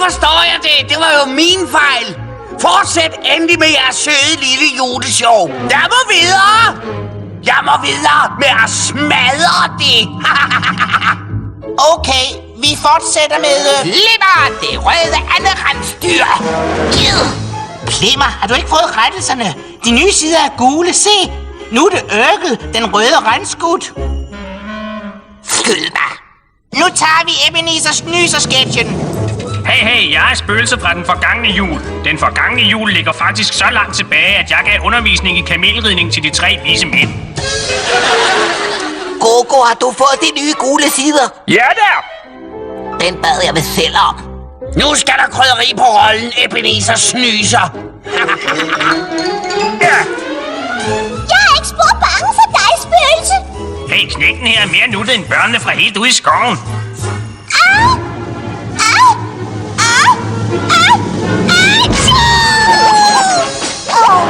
forstår jeg det. Det var jo min fejl. Fortsæt endelig med jeres søde lille juleshow. Jeg må videre med at smadre det. Okay, vi fortsætter med... Glimmer, det røde anderensdyr. Glimmer, har du ikke fået rettelserne? De nye sider er gule, se! Nu er det Ørkel, den røde rendskud. Skyd mig. Nu tager vi Ebenezers nyser-sketchen. Hey, jeg er spøgelset fra den forgangne jul. Den forgangne jul ligger faktisk så langt tilbage, at jeg gav undervisning i kamelridning til de 3 vise mænd. Gogo, har du fået de nye gule sider? Ja der! Den bad jeg ved selv om. Nu skal der krydderi på rollen, Ebenezer snyser. Ja. Jeg er ikke spor bange for dig, spøgelse. Hey, knægten her er mere nuttet end børnene fra helt ude i skoven. Au! Au! Au! Au! Au!